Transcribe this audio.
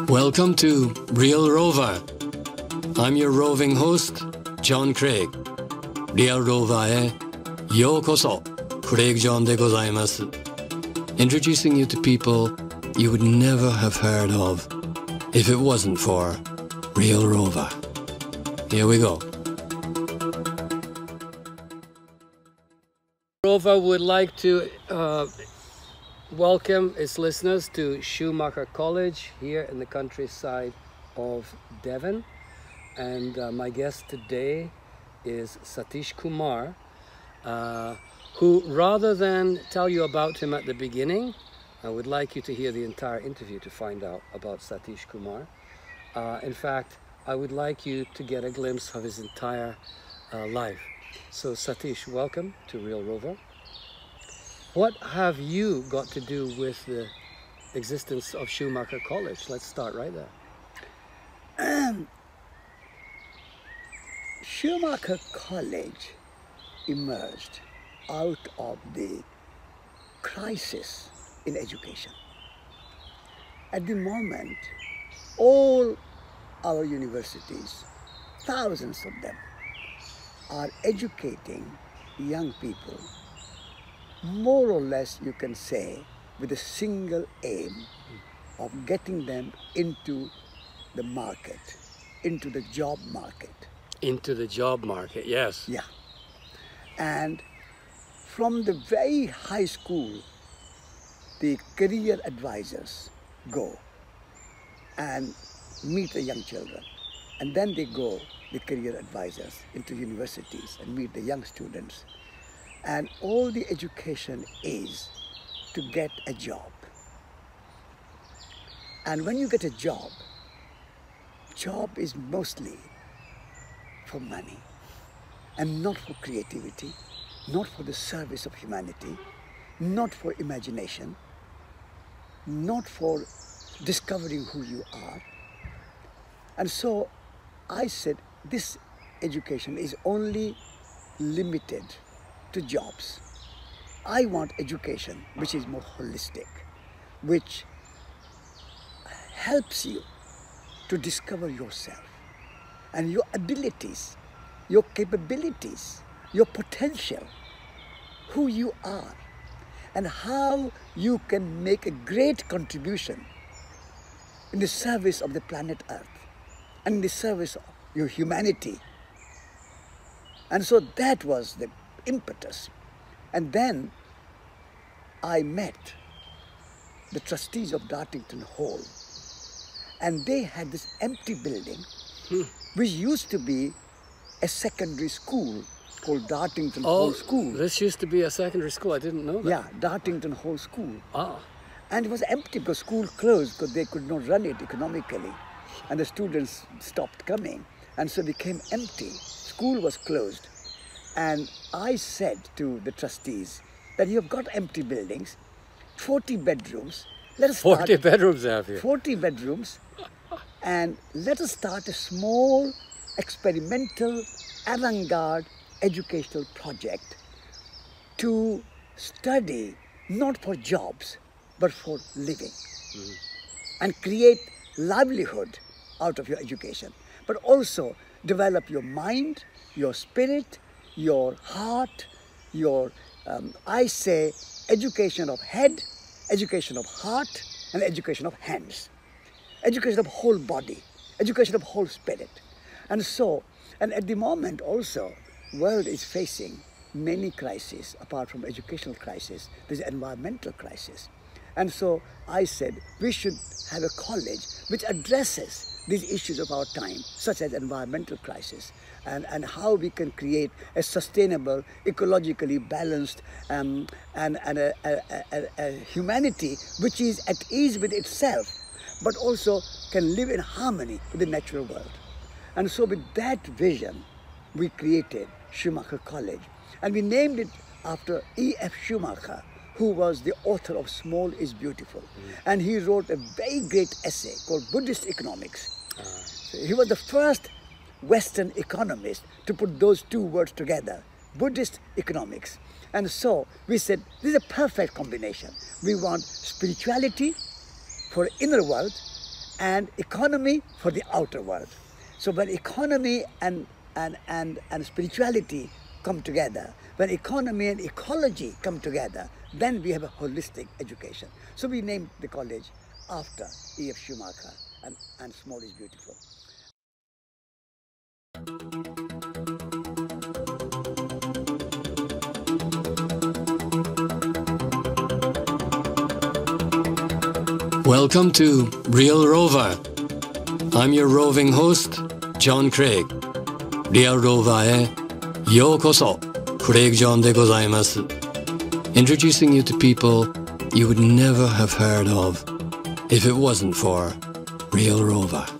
Welcome to Real Rover. I'm your roving host, John Craig. Real Rover へようこそ、クレイグ・ジョンでございます。Introducing you to people you would never have heard of if it wasn't for Real Rover. Here we go. Rover would like to welcome its listeners to Schumacher College here in the countryside of Devon. And my guest today is Satish Kumar, who, rather than tell you about him at the beginning, I would like you to hear the entire interview to find out about Satish Kumar. In fact, I would like you to get a glimpse of his entire life. So Satish, welcome to Real Rover. What have you got to do with the existence of Schumacher College? Let's start right there. Schumacher College emerged out of the crisis in education. At the moment, all our universities, thousands of them, are educating young people, more or less you can say, with a single aim of getting them into the market, into the job market. Into the job market, yes. Yeah. And from the very high school, the career advisors go and meet the young children. And then they go, the career advisors, into universities and meet the young students. And all the education is to get a job. And when you get a job is mostly for money and not for creativity, not for the service of humanity, not for imagination, not for discovering who you are. And so I said, this education is only limited to jobs. I want education which is more holistic, which helps you to discover yourself and your abilities, your capabilities, your potential, who you are, and how you can make a great contribution in the service of the planet Earth and in the service of your humanity. And so that was the impetus. And then I met the trustees of Dartington Hall, and they had this empty building which used to be a secondary school called Dartington Hall School. This used to be a secondary school. I didn't know that. Yeah, Dartington Hall School. Ah. And it was empty because school closed because they could not run it economically. And the students stopped coming. And so it became empty. School was closed. And I said to the trustees that you have got empty buildings, 40 bedrooms. Let us start 40 bedrooms have you? 40 bedrooms. And let us start a small, experimental, avant-garde educational project to study not for jobs, but for living. And create livelihood out of your education. But also develop your mind, your spirit, your heart, your, I say, education of head, education of heart, and education of hands. Education of whole body, education of whole spirit. And so, and at the moment also, world is facing many crises apart from educational crisis. There's environmental crisis. And so I said we should have a college which addresses these issues of our time, such as environmental crisis, and how we can create a sustainable, ecologically balanced and a humanity which is at ease with itself, but also can live in harmony with the natural world. And so with that vision, we created Schumacher College. And we named it after E.F. Schumacher, who was the author of Small is Beautiful. And he wrote a very great essay called Buddhist Economics. So he was the first Western economists to put those two words together, Buddhist economics. And so we said, this is a perfect combination. We want spirituality for the inner world and economy for the outer world. So when economy and spirituality come together, when economy and ecology come together, then we have a holistic education. So we named the college after E.F. Schumacher, and small is beautiful. Welcome to Real Rover. I'm your roving host, John Craig. Real Rover へようこそ、クレイグ・ジョンでございます。Introducing you to people you would never have heard of if it wasn't for Real Rover.